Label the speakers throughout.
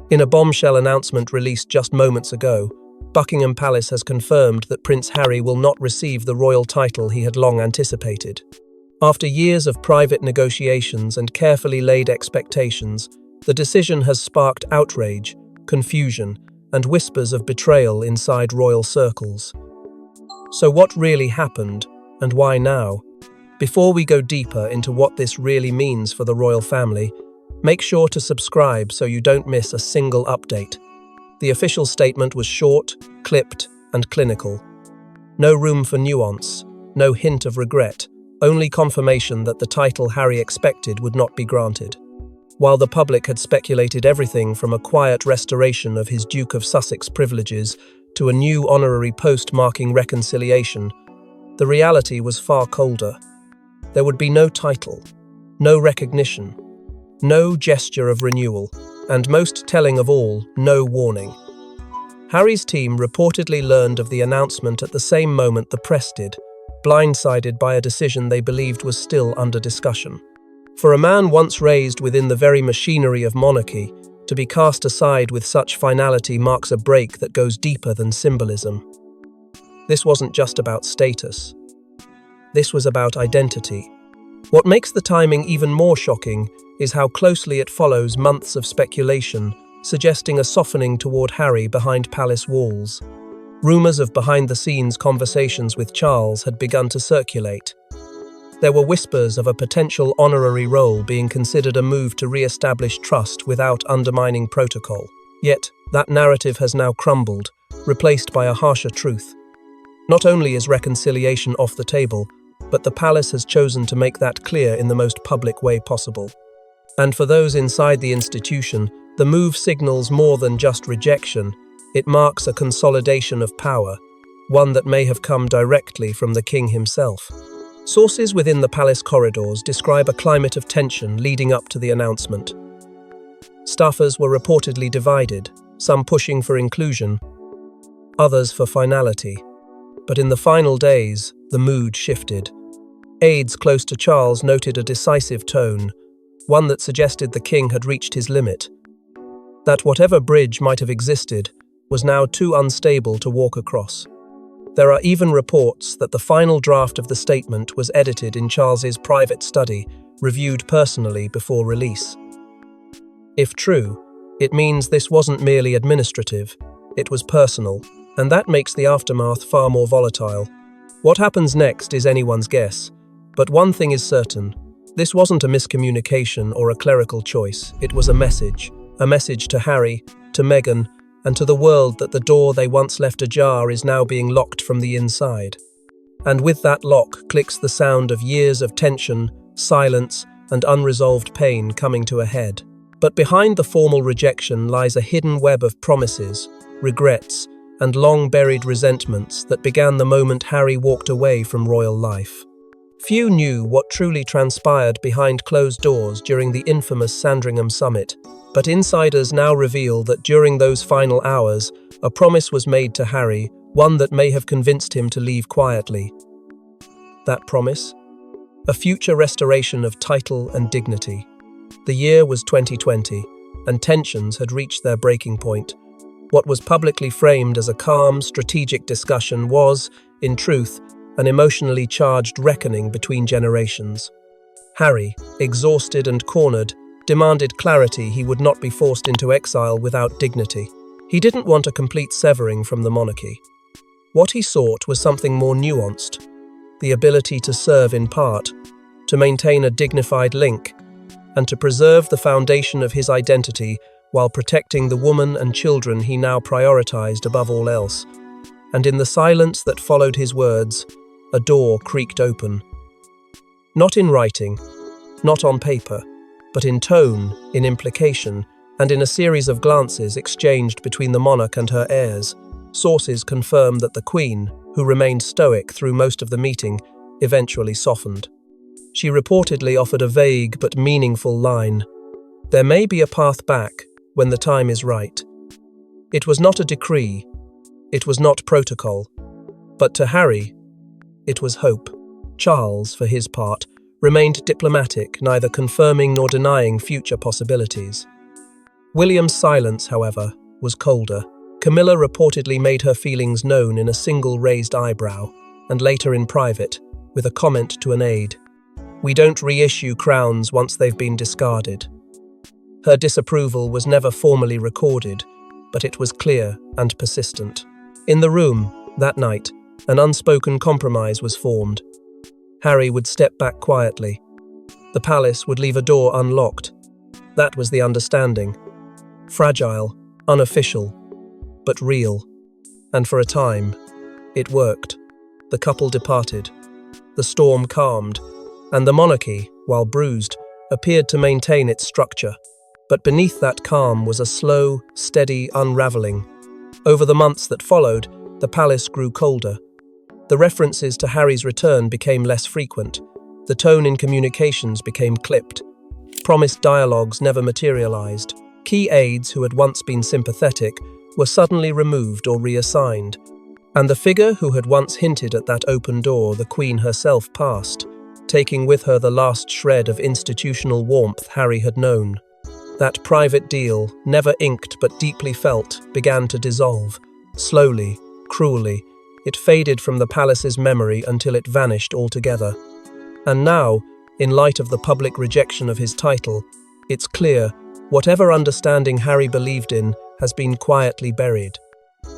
Speaker 1: In a bombshell announcement released just moments ago, Buckingham Palace has confirmed that Prince Harry will not receive the royal title he had long anticipated. After years of private negotiations and carefully laid expectations, the decision has sparked outrage, confusion, and whispers of betrayal inside royal circles. So what really happened, and why now? Before we go deeper into what this really means for the royal family, make sure to subscribe so you don't miss a single update. The official statement was short, clipped, and clinical. No room for nuance, no hint of regret, only confirmation that the title Harry expected would not be granted. While the public had speculated everything from a quiet restoration of his Duke of Sussex privileges to a new honorary post marking reconciliation, the reality was far colder. There would be no title, no recognition, no gesture of renewal, and most telling of all, no warning. Harry's team reportedly learned of the announcement at the same moment the press did, blindsided by a decision they believed was still under discussion. For a man once raised within the very machinery of monarchy, to be cast aside with such finality marks a break that goes deeper than symbolism. This wasn't just about status. This was about identity. What makes the timing even more shocking is how closely it follows months of speculation, suggesting a softening toward Harry behind palace walls. Rumours of behind-the-scenes conversations with Charles had begun to circulate. There were whispers of a potential honorary role being considered a move to re-establish trust without undermining protocol. Yet, that narrative has now crumbled, replaced by a harsher truth. Not only is reconciliation off the table, but the palace has chosen to make that clear in the most public way possible. And for those inside the institution, the move signals more than just rejection. It marks a consolidation of power, one that may have come directly from the king himself. Sources within the palace corridors describe a climate of tension leading up to the announcement. Staffers were reportedly divided, some pushing for inclusion, others for finality. But in the final days, the mood shifted. Aides close to Charles noted a decisive tone, one that suggested the king had reached his limit. That whatever bridge might have existed was now too unstable to walk across. There are even reports that the final draft of the statement was edited in Charles's private study, reviewed personally before release. If true, it means this wasn't merely administrative, it was personal, and that makes the aftermath far more volatile. What happens next is anyone's guess, but one thing is certain. This wasn't a miscommunication or a clerical choice, it was a message to Harry, to Meghan, and to the world that the door they once left ajar is now being locked from the inside. And with that lock clicks the sound of years of tension, silence, and unresolved pain coming to a head. But behind the formal rejection lies a hidden web of promises, regrets, and long-buried resentments that began the moment Harry walked away from royal life. Few knew what truly transpired behind closed doors during the infamous Sandringham summit, but insiders now reveal that during those final hours, a promise was made to Harry, one that may have convinced him to leave quietly. That promise? A future restoration of title and dignity. The year was 2020, and tensions had reached their breaking point. What was publicly framed as a calm, strategic discussion was, in truth, an emotionally charged reckoning between generations. Harry, exhausted and cornered, demanded clarity he would not be forced into exile without dignity. He didn't want a complete severing from the monarchy. What he sought was something more nuanced, the ability to serve in part, to maintain a dignified link, and to preserve the foundation of his identity while protecting the woman and children he now prioritized above all else. And in the silence that followed his words, a door creaked open. Not in writing, not on paper, but in tone, in implication, and in a series of glances exchanged between the monarch and her heirs. Sources confirm that the Queen, who remained stoic through most of the meeting, eventually softened. She reportedly offered a vague but meaningful line. There may be a path back when the time is right. It was not a decree, it was not protocol, but to Harry, it was hope. Charles, for his part, remained diplomatic, neither confirming nor denying future possibilities. William's silence, however, was colder. Camilla reportedly made her feelings known in a single raised eyebrow, and later in private, with a comment to an aide. "We don't reissue crowns once they've been discarded." Her disapproval was never formally recorded, but it was clear and persistent. In the room, that night, an unspoken compromise was formed. Harry would step back quietly. The palace would leave a door unlocked. That was the understanding. Fragile, unofficial, but real. And for a time, it worked. The couple departed. The storm calmed, and the monarchy, while bruised, appeared to maintain its structure. But beneath that calm was a slow, steady unraveling. Over the months that followed, the palace grew colder. The references to Harry's return became less frequent. The tone in communications became clipped. Promised dialogues never materialized. Key aides who had once been sympathetic were suddenly removed or reassigned. And the figure who had once hinted at that open door, the Queen herself, passed, taking with her the last shred of institutional warmth Harry had known. That private deal, never inked but deeply felt, began to dissolve. Slowly, cruelly, it faded from the palace's memory until it vanished altogether. And now, in light of the public rejection of his title, it's clear, whatever understanding Harry believed in has been quietly buried.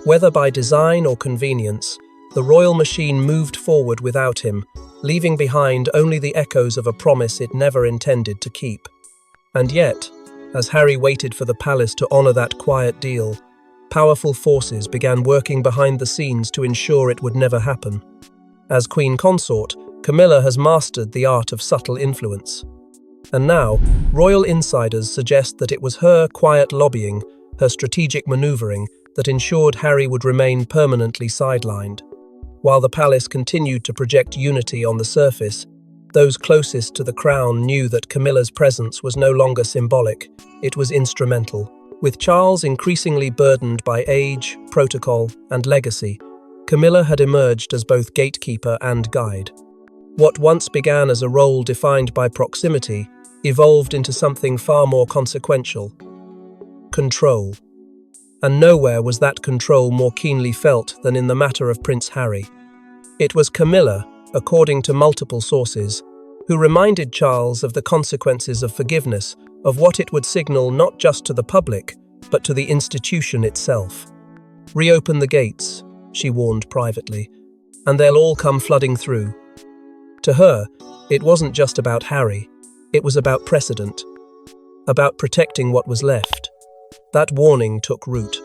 Speaker 1: Whether by design or convenience, the royal machine moved forward without him, leaving behind only the echoes of a promise it never intended to keep. And yet, as Harry waited for the palace to honor that quiet deal, powerful forces began working behind the scenes to ensure it would never happen. As Queen Consort, Camilla has mastered the art of subtle influence. And now, royal insiders suggest that it was her quiet lobbying, her strategic maneuvering, that ensured Harry would remain permanently sidelined. While the palace continued to project unity on the surface, those closest to the crown knew that Camilla's presence was no longer symbolic, it was instrumental. With Charles increasingly burdened by age, protocol, and legacy, Camilla had emerged as both gatekeeper and guide. What once began as a role defined by proximity evolved into something far more consequential: control. And nowhere was that control more keenly felt than in the matter of Prince Harry. It was Camilla, according to multiple sources, who reminded Charles of the consequences of forgiveness, of what it would signal not just to the public, but to the institution itself. "Reopen the gates," she warned privately, "and they'll all come flooding through." To her, it wasn't just about Harry, it was about precedent, about protecting what was left. That warning took root,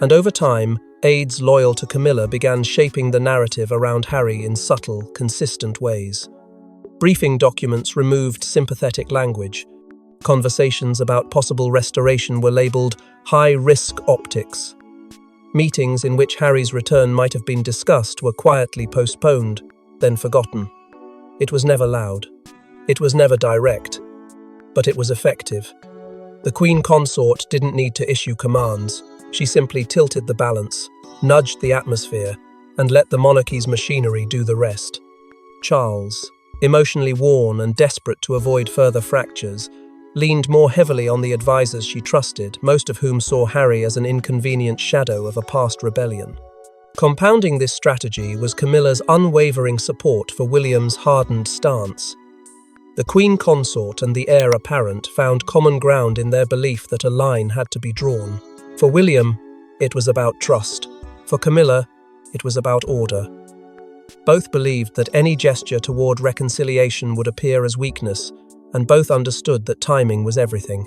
Speaker 1: and over time, aides loyal to Camilla began shaping the narrative around Harry in subtle, consistent ways. Briefing documents removed sympathetic language. Conversations about possible restoration were labeled high-risk optics. Meetings in which Harry's return might have been discussed were quietly postponed, then forgotten. It was never loud. It was never direct. But it was effective. The Queen Consort didn't need to issue commands. She simply tilted the balance, nudged the atmosphere, and let the monarchy's machinery do the rest. Charles, emotionally worn and desperate to avoid further fractures, leaned more heavily on the advisors she trusted, most of whom saw Harry as an inconvenient shadow of a past rebellion. Compounding this strategy was Camilla's unwavering support for William's hardened stance. The Queen Consort and the heir apparent found common ground in their belief that a line had to be drawn. For William, it was about trust. For Camilla, it was about order. Both believed that any gesture toward reconciliation would appear as weakness, and both understood that timing was everything.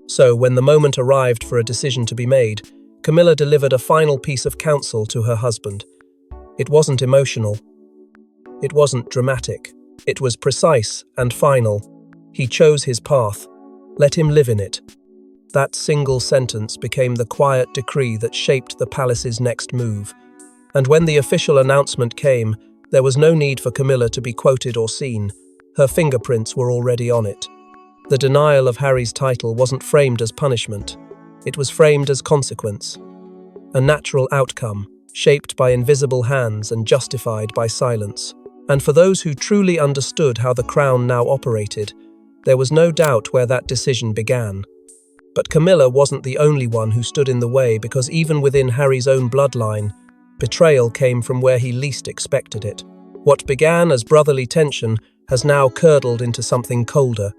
Speaker 1: So, when the moment arrived for a decision to be made, Camilla delivered a final piece of counsel to her husband. It wasn't emotional. It wasn't dramatic. It was precise and final. He chose his path. Let him live in it. That single sentence became the quiet decree that shaped the palace's next move. And when the official announcement came, there was no need for Camilla to be quoted or seen. Her fingerprints were already on it. The denial of Harry's title wasn't framed as punishment. It was framed as consequence. A natural outcome, shaped by invisible hands and justified by silence. And for those who truly understood how the crown now operated, there was no doubt where that decision began. But Camilla wasn't the only one who stood in the way, because even within Harry's own bloodline, betrayal came from where he least expected it. What began as brotherly tension has now curdled into something colder.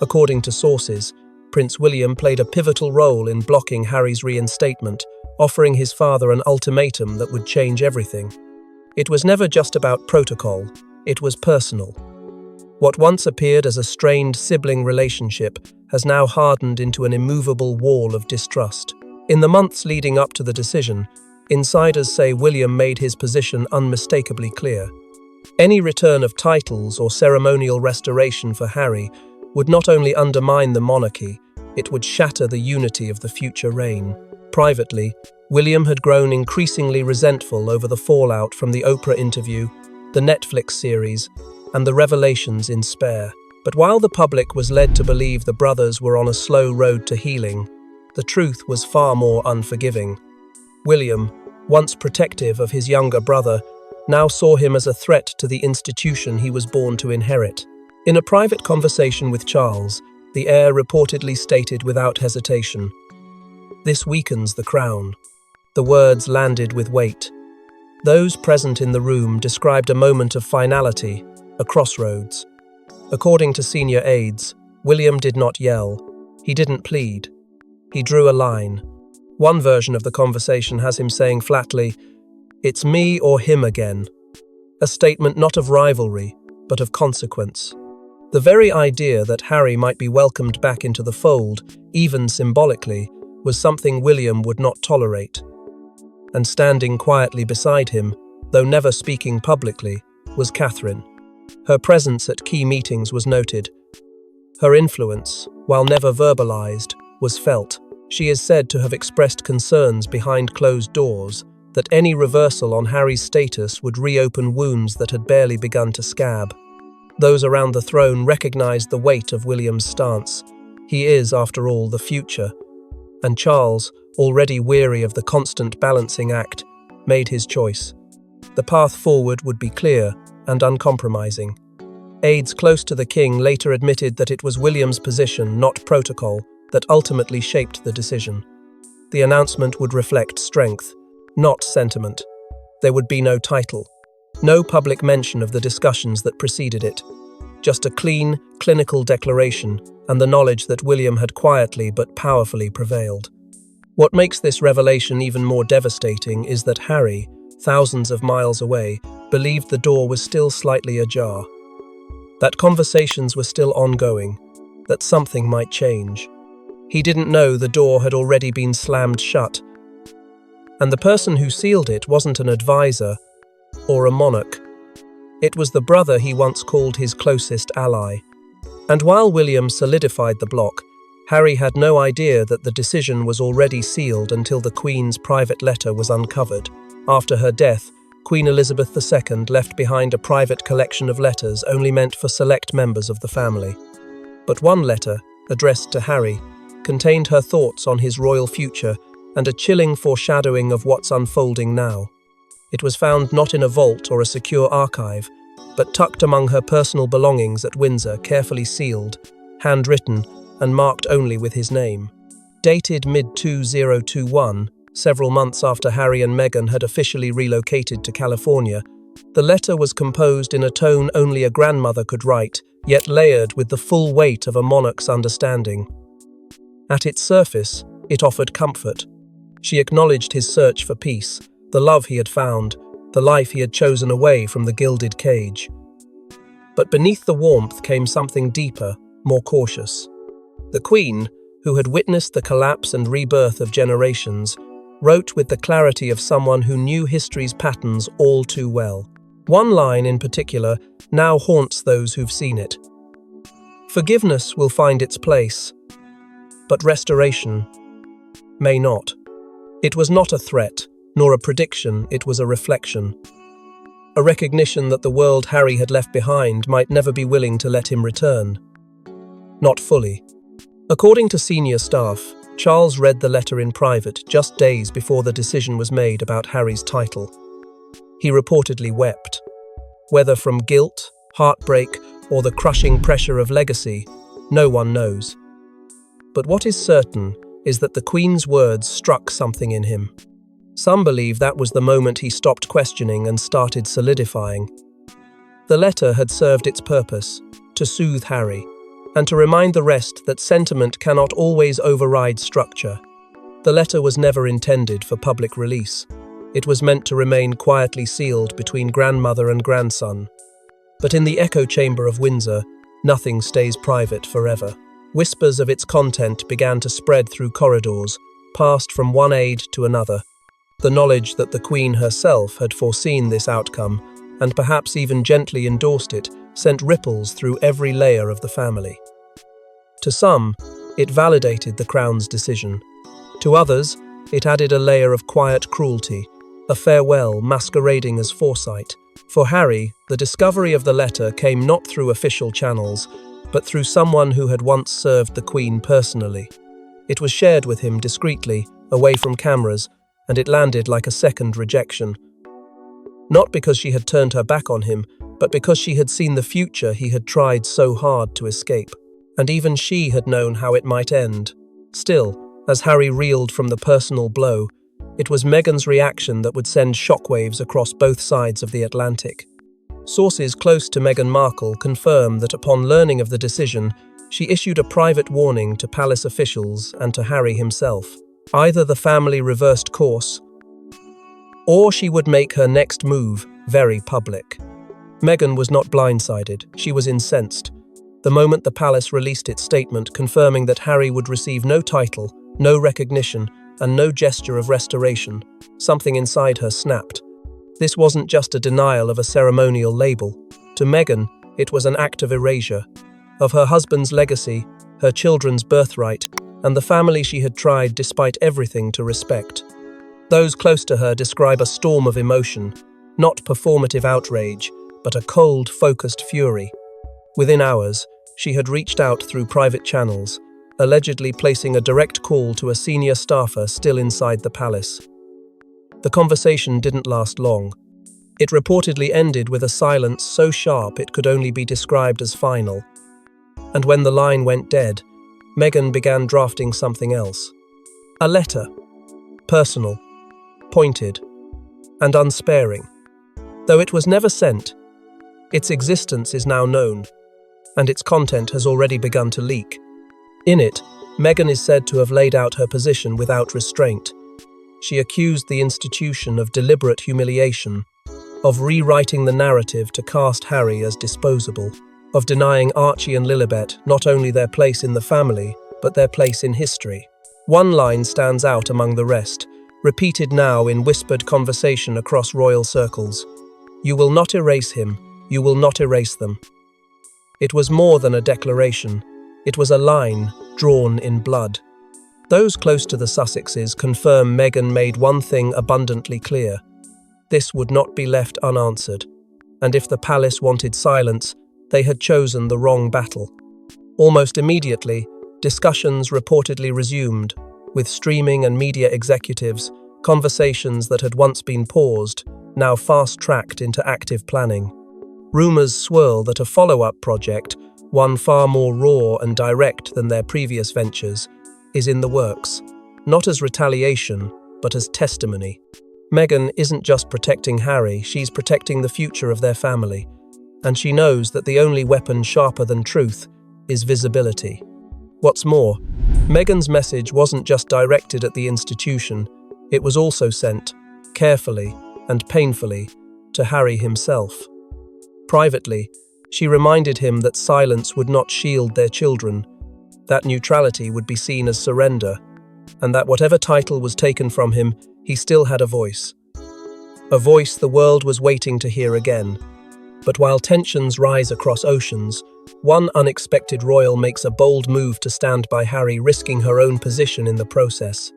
Speaker 1: According to sources, Prince William played a pivotal role in blocking Harry's reinstatement, offering his father an ultimatum that would change everything. It was never just about protocol, it was personal. What once appeared as a strained sibling relationship has now hardened into an immovable wall of distrust. In the months leading up to the decision, insiders say William made his position unmistakably clear. Any return of titles or ceremonial restoration for Harry would not only undermine the monarchy, it would shatter the unity of the future reign. Privately, William had grown increasingly resentful over the fallout from the Oprah interview, the Netflix series, and the revelations in Spare. But while the public was led to believe the brothers were on a slow road to healing, the truth was far more unforgiving. William, once protective of his younger brother, now saw him as a threat to the institution he was born to inherit. In a private conversation with Charles, the heir reportedly stated without hesitation, "This weakens the crown." The words landed with weight. Those present in the room described a moment of finality, a crossroads. According to senior aides, William did not yell. He didn't plead. He drew a line. One version of the conversation has him saying flatly, "It's me or him again." A statement not of rivalry, but of consequence. The very idea that Harry might be welcomed back into the fold, even symbolically, was something William would not tolerate. And standing quietly beside him, though never speaking publicly, was Catherine. Her presence at key meetings was noted. Her influence, while never verbalized, was felt. She is said to have expressed concerns behind closed doors that any reversal on Harry's status would reopen wounds that had barely begun to scab. Those around the throne recognized the weight of William's stance. He is, after all, the future. And Charles, already weary of the constant balancing act, made his choice. The path forward would be clear and uncompromising. Aides close to the king later admitted that it was William's position, not protocol, that ultimately shaped the decision. The announcement would reflect strength, not sentiment. There would be no title, no public mention of the discussions that preceded it. Just a clean, clinical declaration and the knowledge that William had quietly but powerfully prevailed. What makes this revelation even more devastating is that Harry, thousands of miles away, believed the door was still slightly ajar, that conversations were still ongoing, that something might change. He didn't know the door had already been slammed shut, and the person who sealed it wasn't an advisor or a monarch. It was the brother he once called his closest ally. And while William solidified the block, Harry had no idea that the decision was already sealed until the Queen's private letter was uncovered. After her death, Queen Elizabeth II left behind a private collection of letters only meant for select members of the family. But one letter, addressed to Harry, contained her thoughts on his royal future and a chilling foreshadowing of what's unfolding now. It was found not in a vault or a secure archive, but tucked among her personal belongings at Windsor, carefully sealed, handwritten, and marked only with his name. Dated mid-2021, several months after Harry and Meghan had officially relocated to California, the letter was composed in a tone only a grandmother could write, yet layered with the full weight of a monarch's understanding. At its surface, it offered comfort. She acknowledged his search for peace, the love he had found, the life he had chosen away from the gilded cage. But beneath the warmth came something deeper, more cautious. The Queen, who had witnessed the collapse and rebirth of generations, wrote with the clarity of someone who knew history's patterns all too well. One line in particular now haunts those who've seen it. Forgiveness will find its place, but restoration may not. It was not a threat, nor a prediction, it was a reflection. A recognition that the world Harry had left behind might never be willing to let him return. Not fully. According to senior staff, Charles read the letter in private just days before the decision was made about Harry's title. He reportedly wept. Whether from guilt, heartbreak, or the crushing pressure of legacy, no one knows. But what is certain is that the Queen's words struck something in him. Some believe that was the moment he stopped questioning and started solidifying. The letter had served its purpose, to soothe Harry, and to remind the rest that sentiment cannot always override structure. The letter was never intended for public release. It was meant to remain quietly sealed between grandmother and grandson. But in the echo chamber of Windsor, nothing stays private forever. Whispers of its content began to spread through corridors, passed from one aide to another. The knowledge that the Queen herself had foreseen this outcome, and perhaps even gently endorsed it, sent ripples through every layer of the family. To some, it validated the Crown's decision. To others, it added a layer of quiet cruelty, a farewell masquerading as foresight. For Harry, the discovery of the letter came not through official channels, but through someone who had once served the Queen personally. It was shared with him discreetly, away from cameras, and it landed like a second rejection. Not because she had turned her back on him, but because she had seen the future he had tried so hard to escape. And even she had known how it might end. Still, as Harry reeled from the personal blow, it was Meghan's reaction that would send shockwaves across both sides of the Atlantic. Sources close to Meghan Markle confirm that upon learning of the decision, she issued a private warning to palace officials and to Harry himself. Either the family reversed course, or she would make her next move very public. Meghan was not blindsided, she was incensed. The moment the palace released its statement confirming that Harry would receive no title, no recognition, and no gesture of restoration, something inside her snapped. This wasn't just a denial of a ceremonial label. To Meghan, it was an act of erasure. Of her husband's legacy, her children's birthright, and the family she had tried despite everything to respect. Those close to her describe a storm of emotion, not performative outrage, but a cold, focused fury. Within hours, she had reached out through private channels, allegedly placing a direct call to a senior staffer still inside the palace. The conversation didn't last long. It reportedly ended with a silence so sharp it could only be described as final. And when the line went dead, Meghan began drafting something else. A letter. Personal, pointed, and unsparing. Though it was never sent, its existence is now known, and its content has already begun to leak. In it, Meghan is said to have laid out her position without restraint. She accused the institution of deliberate humiliation, of rewriting the narrative to cast Harry as disposable, of denying Archie and Lilibet not only their place in the family, but their place in history. One line stands out among the rest, repeated now in whispered conversation across royal circles. "You will not erase him, you will not erase them." It was more than a declaration. It was a line drawn in blood. Those close to the Sussexes confirm Meghan made one thing abundantly clear. This would not be left unanswered, and if the palace wanted silence, they had chosen the wrong battle. Almost immediately, discussions reportedly resumed, with streaming and media executives, conversations that had once been paused, now fast-tracked into active planning. Rumours swirl that a follow-up project, one far more raw and direct than their previous ventures, is in the works, not as retaliation, but as testimony. Meghan isn't just protecting Harry, she's protecting the future of their family, and she knows that the only weapon sharper than truth is visibility. What's more, Meghan's message wasn't just directed at the institution, it was also sent, carefully and painfully, to Harry himself. Privately, she reminded him that silence would not shield their children, that neutrality would be seen as surrender, and that whatever title was taken from him, he still had a voice. A voice the world was waiting to hear again. But while tensions rise across oceans, one unexpected royal makes a bold move to stand by Harry, risking her own position in the process.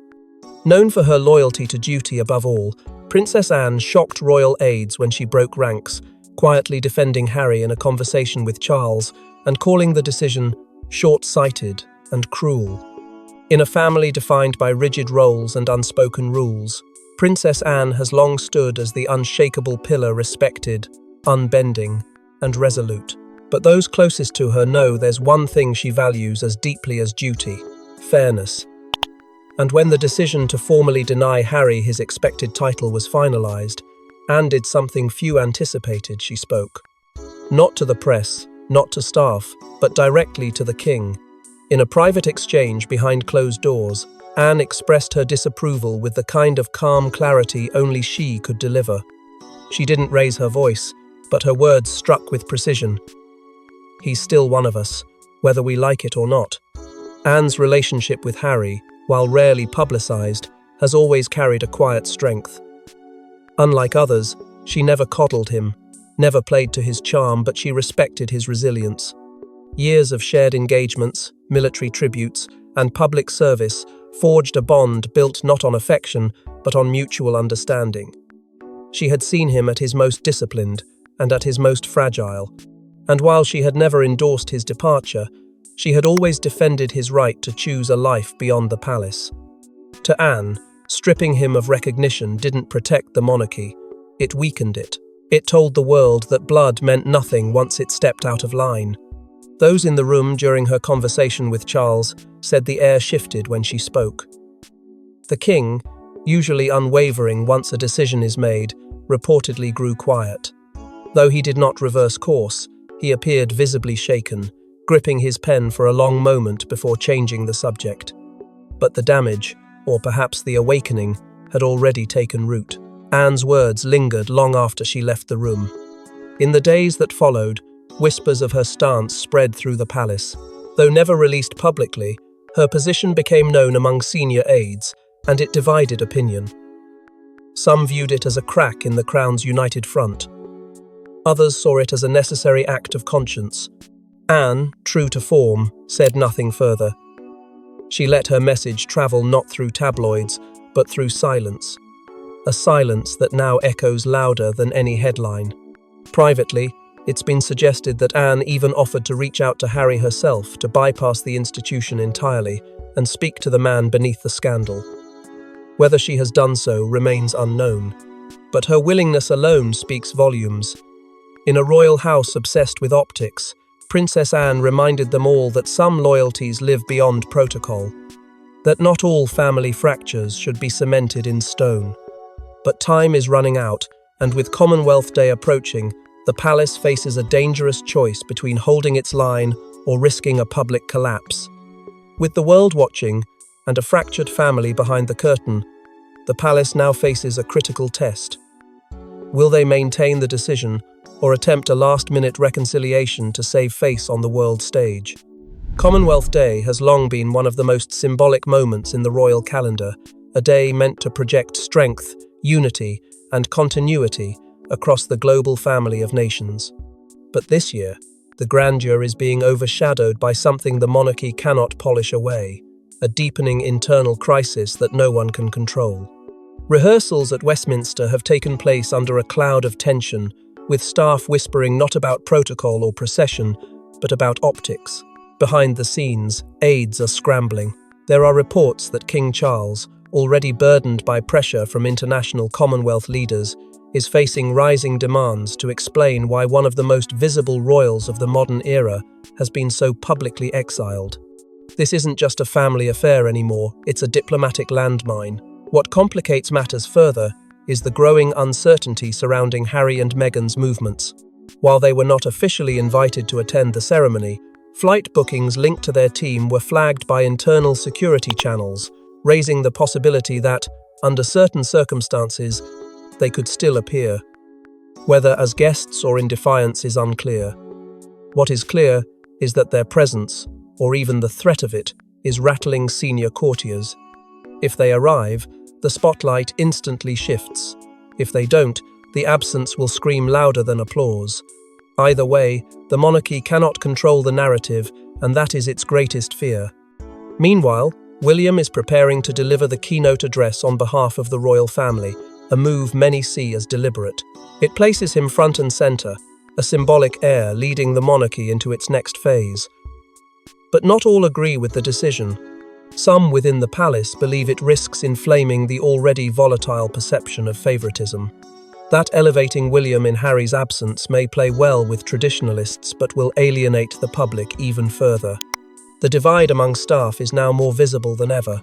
Speaker 1: Known for her loyalty to duty above all, Princess Anne shocked royal aides when she broke ranks, quietly defending Harry in a conversation with Charles and calling the decision short-sighted and cruel. In a family defined by rigid roles and unspoken rules, Princess Anne has long stood as the unshakable pillar, respected, unbending, and resolute. But those closest to her know there's one thing she values as deeply as duty: fairness. And when the decision to formally deny Harry his expected title was finalized, Anne did something few anticipated. She spoke. Not to the press, not to staff, but directly to the king. In a private exchange behind closed doors, Anne expressed her disapproval with the kind of calm clarity only she could deliver. She didn't raise her voice, but her words struck with precision. He's still one of us, whether we like it or not. Anne's relationship with Harry, while rarely publicized, has always carried a quiet strength. Unlike others, she never coddled him, never played to his charm, but she respected his resilience. Years of shared engagements, military tributes, and public service forged a bond built not on affection, but on mutual understanding. She had seen him at his most disciplined and at his most fragile, and while she had never endorsed his departure, she had always defended his right to choose a life beyond the palace. To Anne, stripping him of recognition didn't protect the monarchy, it weakened it. It told the world that blood meant nothing once it stepped out of line. Those in the room during her conversation with Charles said the air shifted when she spoke. The king, usually unwavering once a decision is made, reportedly grew quiet. Though he did not reverse course, he appeared visibly shaken, gripping his pen for a long moment before changing the subject. But the damage, or perhaps the awakening, had already taken root. Anne's words lingered long after she left the room. In the days that followed, whispers of her stance spread through the palace. Though never released publicly, her position became known among senior aides, and it divided opinion. Some viewed it as a crack in the crown's united front. Others saw it as a necessary act of conscience. Anne, true to form, said nothing further. She let her message travel not through tabloids, but through silence. A silence that now echoes louder than any headline. Privately, it's been suggested that Anne even offered to reach out to Harry herself to bypass the institution entirely and speak to the man beneath the scandal. Whether she has done so remains unknown, but her willingness alone speaks volumes. In a royal house obsessed with optics, Princess Anne reminded them all that some loyalties live beyond protocol, that not all family fractures should be cemented in stone. But time is running out, and with Commonwealth Day approaching, the palace faces a dangerous choice between holding its line or risking a public collapse. With the world watching, and a fractured family behind the curtain, the palace now faces a critical test. Will they maintain the decision, or attempt a last-minute reconciliation to save face on the world stage? Commonwealth Day has long been one of the most symbolic moments in the royal calendar, a day meant to project strength, unity, and continuity across the global family of nations. But this year, the grandeur is being overshadowed by something the monarchy cannot polish away, a deepening internal crisis that no one can control. Rehearsals at Westminster have taken place under a cloud of tension, with staff whispering not about protocol or procession, but about optics. Behind the scenes, aides are scrambling. There are reports that King Charles, already burdened by pressure from international Commonwealth leaders, is facing rising demands to explain why one of the most visible royals of the modern era has been so publicly exiled. This isn't just a family affair anymore, it's a diplomatic landmine. What complicates matters further is the growing uncertainty surrounding Harry and Meghan's movements. While they were not officially invited to attend the ceremony, flight bookings linked to their team were flagged by internal security channels, raising the possibility that, under certain circumstances, they could still appear. Whether as guests or in defiance is unclear. What is clear is that their presence, or even the threat of it, is rattling senior courtiers. If they arrive, the spotlight instantly shifts. If they don't, the absence will scream louder than applause. Either way, the monarchy cannot control the narrative, and that is its greatest fear. Meanwhile, William is preparing to deliver the keynote address on behalf of the royal family, a move many see as deliberate. It places him front and center, a symbolic heir leading the monarchy into its next phase. But not all agree with the decision. Some within the palace believe it risks inflaming the already volatile perception of favoritism. That elevating William in Harry's absence may play well with traditionalists but will alienate the public even further. The divide among staff is now more visible than ever.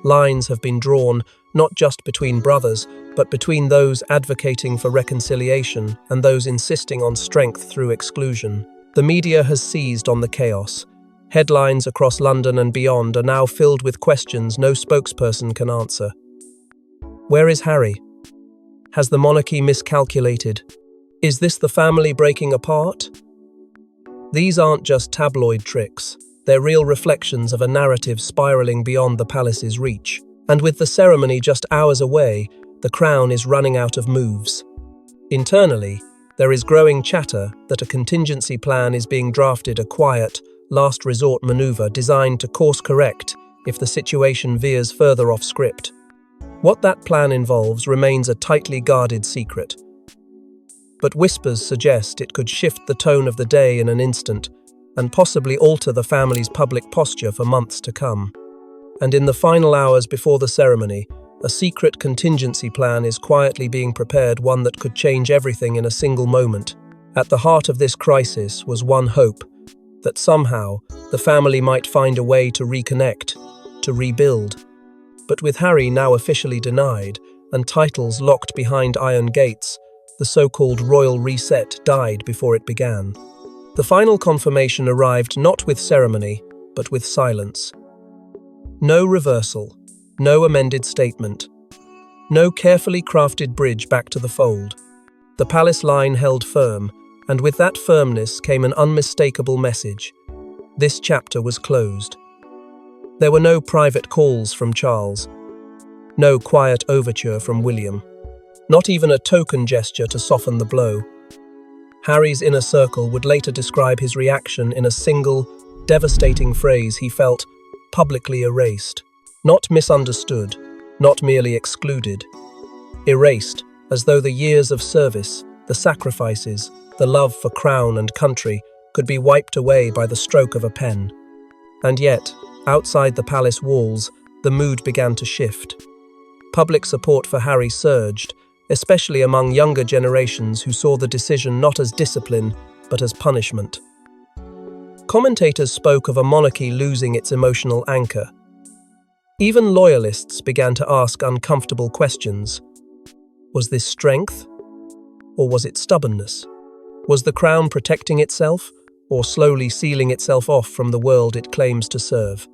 Speaker 1: Lines have been drawn, not just between brothers, but between those advocating for reconciliation and those insisting on strength through exclusion. The media has seized on the chaos. Headlines across London and beyond are now filled with questions no spokesperson can answer. Where is Harry? Has the monarchy miscalculated? Is this the family breaking apart? These aren't just tabloid tricks. They're real reflections of a narrative spiraling beyond the palace's reach. And with the ceremony just hours away, the crown is running out of moves. Internally, there is growing chatter that a contingency plan is being drafted, a quiet, last resort maneuver designed to course correct if the situation veers further off script. What that plan involves remains a tightly guarded secret. But whispers suggest it could shift the tone of the day in an instant and possibly alter the family's public posture for months to come. And in the final hours before the ceremony, a secret contingency plan is quietly being prepared, one that could change everything in a single moment. At the heart of this crisis was one hope, that somehow the family might find a way to reconnect, to rebuild. But with Harry now officially denied and titles locked behind iron gates, the so-called royal reset died before it began. The final confirmation arrived not with ceremony, but with silence. No reversal, no amended statement, no carefully crafted bridge back to the fold. The palace line held firm, and with that firmness came an unmistakable message. This chapter was closed. There were no private calls from Charles, no quiet overture from William, not even a token gesture to soften the blow. Harry's inner circle would later describe his reaction in a single, devastating phrase. He felt publicly erased, not misunderstood, not merely excluded. Erased, as though the years of service, the sacrifices, the love for crown and country could be wiped away by the stroke of a pen. And yet, outside the palace walls, the mood began to shift. Public support for Harry surged, especially among younger generations who saw the decision not as discipline, but as punishment. Commentators spoke of a monarchy losing its emotional anchor. Even loyalists began to ask uncomfortable questions. Was this strength? Or was it stubbornness? Was the crown protecting itself, or slowly sealing itself off from the world it claims to serve?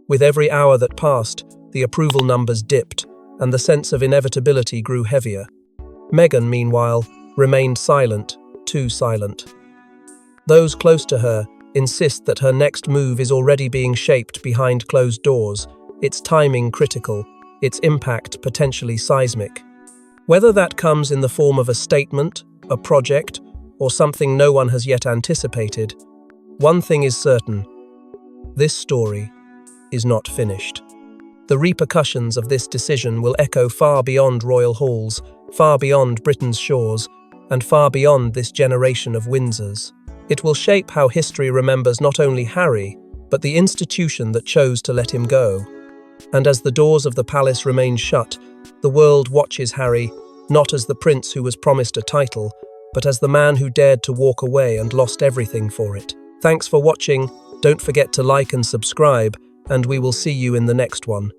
Speaker 1: With every hour that passed, the approval numbers dipped, and the sense of inevitability grew heavier. Meghan, meanwhile, remained silent, too silent. Those close to her insist that her next move is already being shaped behind closed doors, its timing critical, its impact potentially seismic. Whether that comes in the form of a statement, a project, or something no one has yet anticipated, one thing is certain: this story is not finished. The repercussions of this decision will echo far beyond royal halls, far beyond Britain's shores, and far beyond this generation of Windsors. It will shape how history remembers not only Harry, but the institution that chose to let him go. And as the doors of the palace remain shut, the world watches Harry, not as the prince who was promised a title, but as the man who dared to walk away and lost everything for it. Thanks for watching. Don't forget to like and subscribe, and we will see you in the next one.